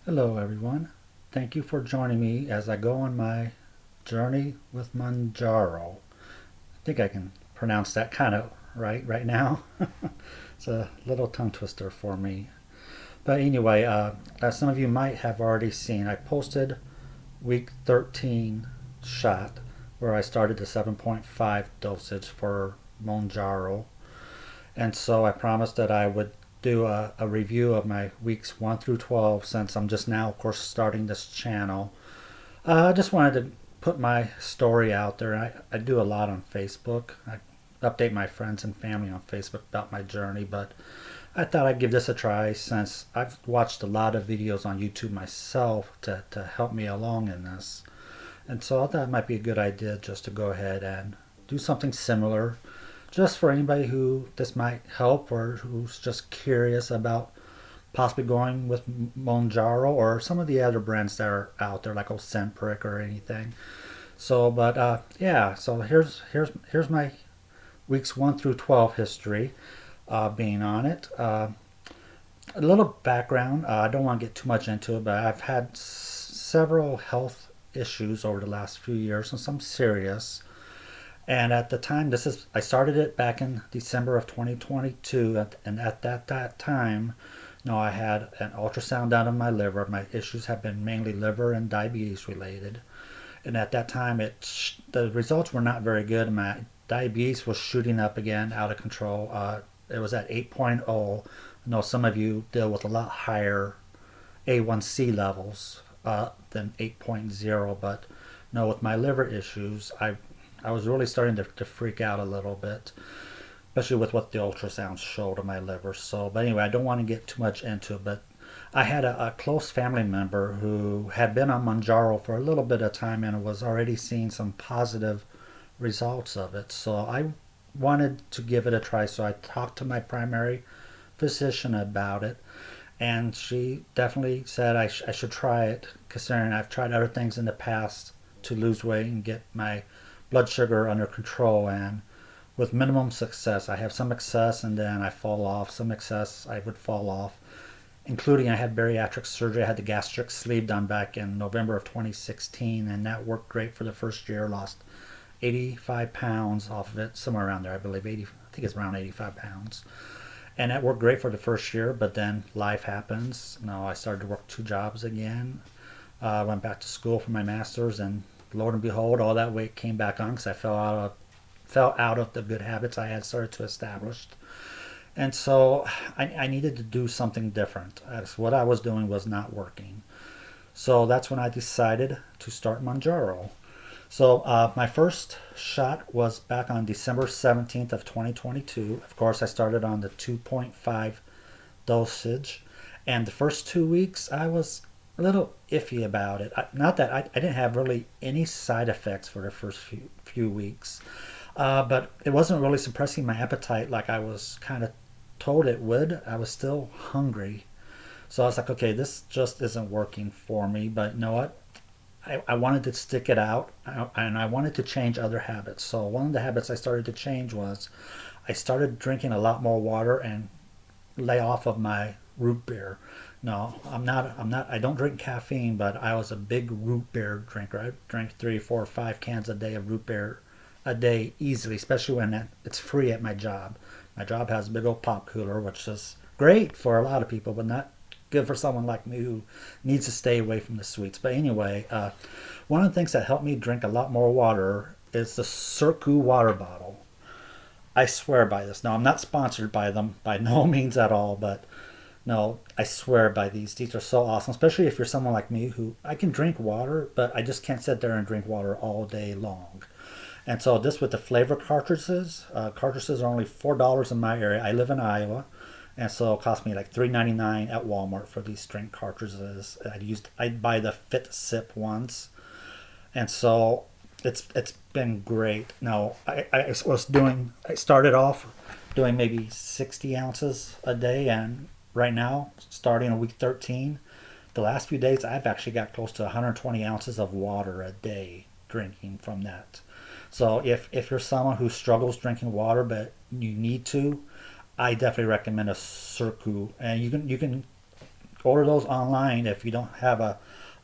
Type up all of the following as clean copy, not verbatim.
Hello, everyone. Thank you for joining me as I go on my journey with Mounjaro. I think I can pronounce that kind of right now. It's a little tongue twister for me. But anyway, as some of you might have already seen, I posted week 13 shot where I started the 7.5 dosage for Mounjaro. And so I promised that I would do a review of my weeks 1 through 12 since I'm just now, of course, starting this channel. I just wanted to put my story out there. I do a lot on Facebook. I update my friends and family on Facebook about my journey, but I thought I'd give this a try since I've watched a lot of videos on YouTube myself to help me along in this. And so I thought it might be a good idea just to go ahead and do something similar just for anybody who this might help or who's just curious about possibly going with Mounjaro or some of the other brands that are out there like Ozempic or anything. So, but yeah, so here's my weeks 1 through 12 history being on it. A little background. I don't want to get too much into it, but I've had several health issues over the last few years and some serious. And at the time, I started it back in December of 2022, and at that time, I had an ultrasound done on my liver. My issues have been mainly liver and diabetes related, and at that time, the results were not very good. My diabetes was shooting up again, out of control. It was at 8.0. I know some of you deal with a lot higher A1C levels than 8.0, but no, with my liver issues, I was really starting to freak out a little bit, especially with what the ultrasound showed of my liver. So, but anyway, I don't want to get too much into it, but I had a close family member who had been on Mounjaro for a little bit of time and was already seeing some positive results of it. So I wanted to give it a try. So I talked to my primary physician about it, and she definitely said I should try it, considering I've tried other things in the past to lose weight and get my blood sugar under control, and with minimum success. I have some excess and then I fall off, some excess I would fall off, including I had bariatric surgery. I had the gastric sleeve done back in November of 2016, and that worked great for the first year. Lost 85 pounds off of it, somewhere around there. I believe 80, I think it's around 85 pounds. And that worked great for the first year, but then life happens. I started to work two jobs again. I went back to school for my master's, and Lord and behold, all that weight came back on because I fell out of the good habits I had started to establish. And so I needed to do something different, as what I was doing was not working. So that's when I decided to start Mounjaro. So my first shot was back on December 17th of 2022. Of course, I started on the 2.5 dosage, and the first 2 weeks I was a little iffy about it. Not that I didn't have really any side effects for the first few weeks, but it wasn't really suppressing my appetite like I was kind of told it would. I was still hungry. So I was like, okay, this just isn't working for me. But you know what? I wanted to stick it out, and I wanted to change other habits. So one of the habits I started to change was I started drinking a lot more water and lay off of my root beer. No, I don't drink caffeine, but I was a big root beer drinker. I drank 3, 4, 5 cans a day of root beer a day easily, especially when it's free at my job. My job has a big old pop cooler, which is great for a lot of people, but not good for someone like me who needs to stay away from the sweets. But anyway, one of the things that helped me drink a lot more water is the thru water bottle. I swear by this. Now, I'm not sponsored by them by no means at all, but no, I swear by these. These are so awesome, especially if you're someone like me who I can drink water, but I just can't sit there and drink water all day long. And so this with the flavor cartridges, cartridges are only $4 in my area. I live in Iowa, and so it cost me like $3.99 at Walmart for these drink cartridges. I'd buy the Fit Sip ones, and so it's been great. Now I started off doing maybe 60 ounces a day, and right now, starting on week 13, the last few days I've actually got close to 120 ounces of water a day drinking from that. So if you're someone who struggles drinking water but you need to, I definitely recommend a Circu, and you can order those online if you don't have a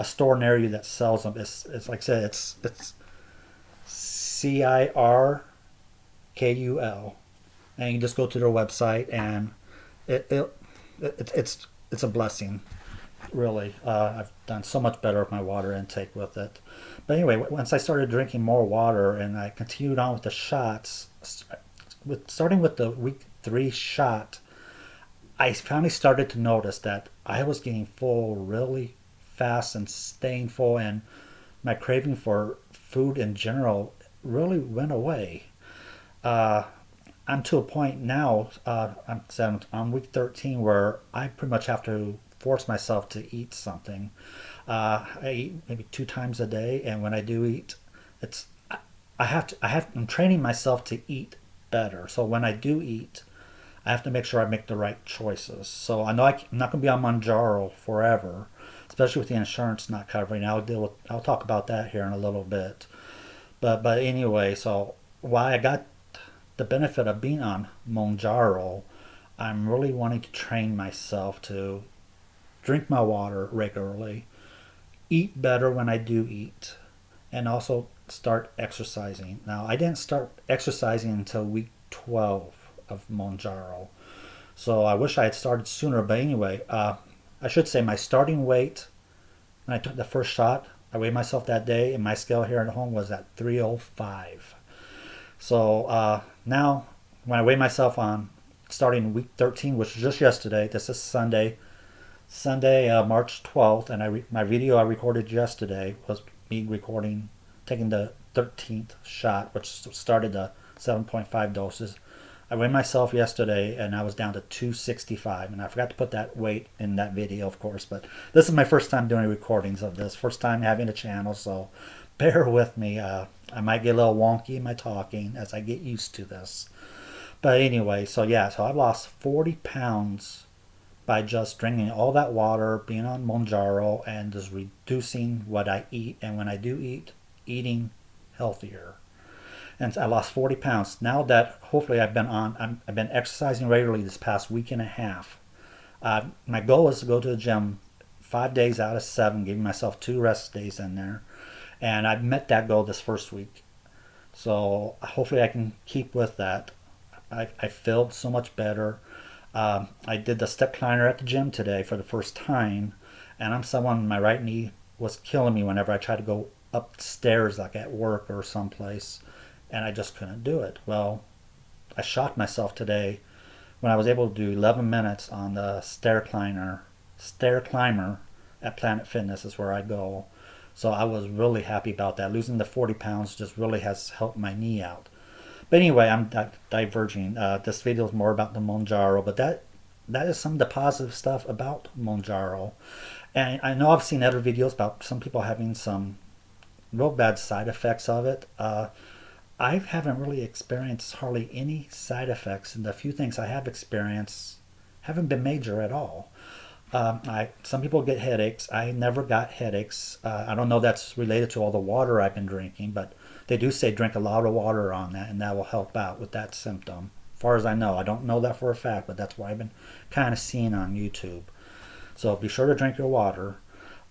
store near you that sells them. It's like I said, it's CIRKUL, and you just go to their website, and it, it it's a blessing, really. I've done so much better with my water intake with it. But anyway, once I started drinking more water and I continued on with the shots, starting with the week 3 shot, I finally started to notice that I was getting full really fast and staying full, and my craving for food in general really went away. Uh, I'm to a point now. I'm week 13 where I pretty much have to force myself to eat something. I eat maybe 2 times a day, and when I do eat, it's I have to. I'm training myself to eat better. So when I do eat, I have to make sure I make the right choices. So I know I'm not going to be on Mounjaro forever, especially with the insurance not covering. I'll talk about that here in a little bit. But anyway, so why I got the benefit of being on Mounjaro, I'm really wanting to train myself to drink my water regularly, eat better when I do eat, and also start exercising. Now, I didn't start exercising until week 12 of Mounjaro, so I wish I had started sooner. But anyway, I should say my starting weight when I took the first shot, I weighed myself that day, and my scale here at home was at 305. So now, when I weigh myself on starting week 13, which was just yesterday, this is Sunday, March 12th, and my video I recorded yesterday was me recording, taking the 13th shot, which started the 7.5 doses. I weighed myself yesterday, and I was down to 265, and I forgot to put that weight in that video, of course, but this is my first time doing recordings of this, first time having a channel, so bear with me. I might get a little wonky in my talking as I get used to this. But anyway, so yeah, so I've lost 40 pounds by just drinking all that water, being on Mounjaro, and just reducing what I eat. And when I do eat, eating healthier. And I lost 40 pounds. Now that hopefully I've been exercising regularly this past week and a half. My goal is to go to the gym 5 days out of 7, giving myself 2 rest days in there. And I've met that goal this first week. So hopefully I can keep with that. I feel so much better. I did the step climber at the gym today for the first time, and I'm someone, my right knee was killing me whenever I tried to go upstairs, like at work or someplace, and I just couldn't do it. Well, I shocked myself today when I was able to do 11 minutes on the stair climber at Planet Fitness is where I go. So I was really happy about that. Losing the 40 pounds just really has helped my knee out. But anyway, I'm diverging. This video is more about the Mounjaro, but that is some of the positive stuff about Mounjaro. And I know I've seen other videos about some people having some real bad side effects of it. I haven't really experienced hardly any side effects, and the few things I have experienced haven't been major at all. Some people get headaches. I never got headaches. I don't know if that's related to all the water I've been drinking, but they do say drink a lot of water on that, and that will help out with that symptom. As far as I know, I don't know that for a fact, but that's what I've been kind of seeing on YouTube. So be sure to drink your water.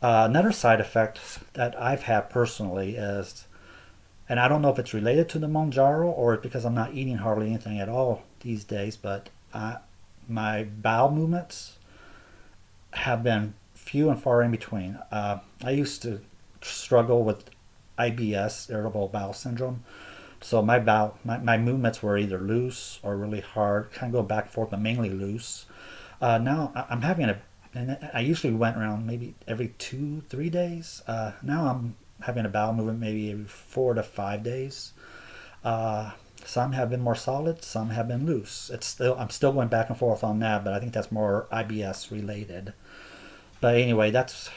Another side effect that I've had personally is, and I don't know if it's related to the Mounjaro or it's because I'm not eating hardly anything at all these days, but my bowel movements have been few and far in between. I used to struggle with IBS, irritable bowel syndrome. So my movements were either loose or really hard, kind of go back and forth, but mainly loose. Now I'm having and I usually went around maybe every 2-3 days. Now I'm having a bowel movement maybe every 4 to 5 days. Some have been more solid, some have been loose. I'm still going back and forth on that, but I think that's more IBS related. But anyway, that's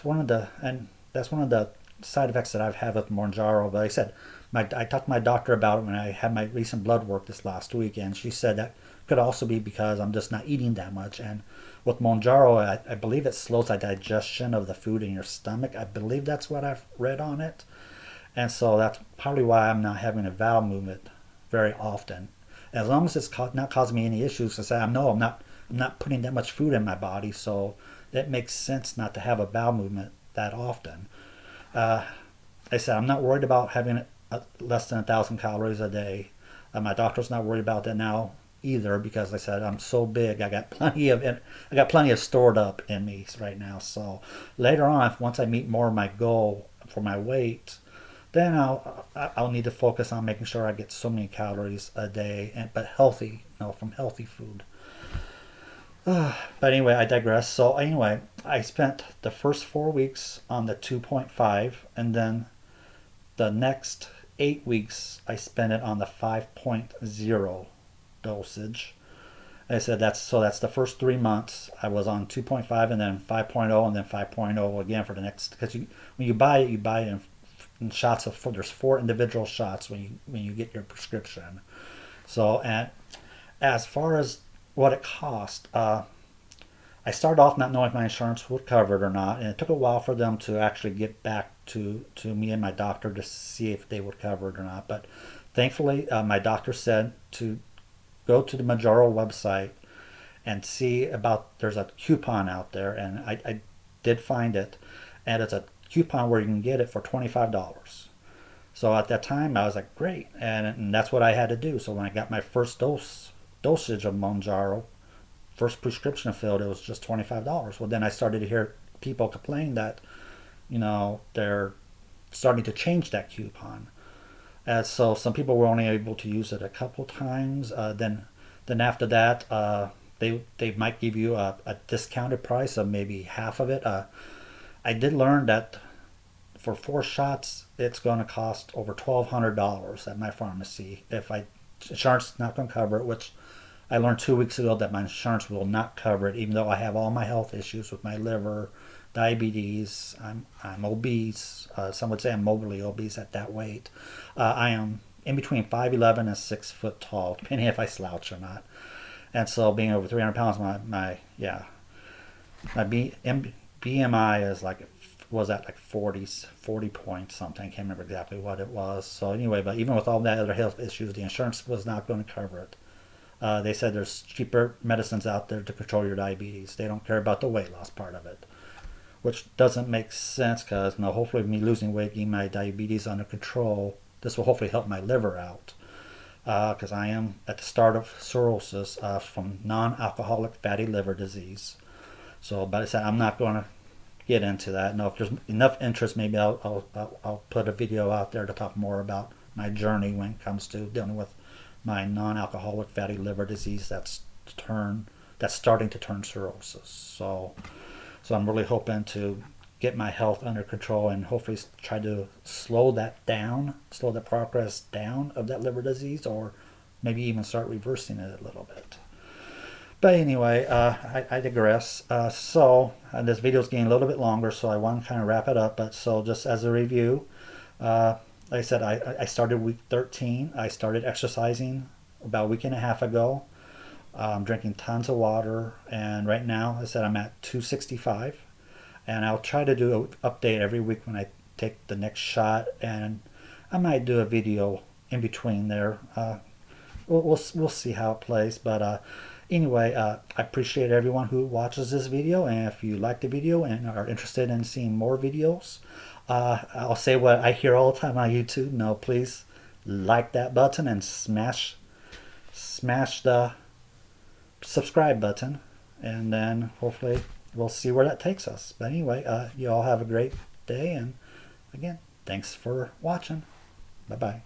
one of the side effects that I've had with Mounjaro. But like I said, I talked to my doctor about it when I had my recent blood work this last week, and she said that could also be because I'm just not eating that much. And with Mounjaro, I believe it slows the digestion of the food in your stomach. I believe that's what I've read on it. And so that's probably why I'm not having a bowel movement very often. As long as it's not causing me any issues, I say I'm not putting that much food in my body, so it makes sense not to have a bowel movement that often. Uh, I said I'm not worried about having less than 1,000 calories a day. My doctor's not worried about that now either because like I said I'm so big. I got plenty of stored up in me right now. So later on, once I meet more of my goal for my weight, then I'll need to focus on making sure I get so many calories a day, but healthy, from healthy food. But anyway, I digress. So anyway, I spent the first 4 weeks on the 2.5, and then the next 8 weeks I spent it on the 5.0 dosage. I said that's the first 3 months I was on 2.5 and then 5.0 and then 5.0 again for the next, because when you buy it in shots of four. There's 4 individual shots when you get your prescription. So, and as far as what it cost, I started off not knowing if my insurance would cover it or not, and it took a while for them to actually get back to me and my doctor to see if they would cover it or not. But thankfully, my doctor said to go to the Mounjaro website and see about, there's a coupon out there, and I did find it, and it's a coupon where you can get it for $25. So at that time, I was like, great, and that's what I had to do. So when I got my first dosage of Mounjaro, first prescription filled, it was just $25. Well, then I started to hear people complain that, they're starting to change that coupon. And so some people were only able to use it a couple times. Then after that, they might give you a discounted price of maybe half of it. I did learn that for 4 shots, it's going to cost over $1,200 at my pharmacy if insurance is not going to cover it, which I learned 2 weeks ago that my insurance will not cover it, even though I have all my health issues with my liver, diabetes. I'm obese. Some would say I'm morbidly obese at that weight. I am in between 5'11" and 6 foot tall, depending if I slouch or not. And so, being over 300 pounds, my BMI is was at like 40 point something. I can't remember exactly what it was. So anyway, but even with all that other health issues, the insurance was not going to cover it. They said there's cheaper medicines out there to control your diabetes. They don't care about the weight loss part of it, which doesn't make sense because hopefully me losing weight, getting my diabetes under control, this will hopefully help my liver out, because I am at the start of cirrhosis from non-alcoholic fatty liver disease. So, but I said I'm not going to get into that. No, if there's enough interest, maybe I'll put a video out there to talk more about my journey when it comes to dealing with my non-alcoholic fatty liver disease that's starting to turn cirrhosis. So I'm really hoping to get my health under control and hopefully try to slow the progress down of that liver disease, or maybe even start reversing it a little bit. But anyway, I digress. So this video is getting a little bit longer, so I want to kind of wrap it up. But so just as a review, like I said, I started week 13. I started exercising about a week and a half ago. I'm drinking tons of water, and right now, I said I'm at 265. And I'll try to do an update every week when I take the next shot, and I might do a video in between there. We'll see how it plays, but anyway, I appreciate everyone who watches this video, and if you like the video and are interested in seeing more videos, I'll say what I hear all the time on YouTube. No, please like that button and smash the subscribe button, and then hopefully we'll see where that takes us. But anyway, you all have a great day, and again, thanks for watching. Bye bye.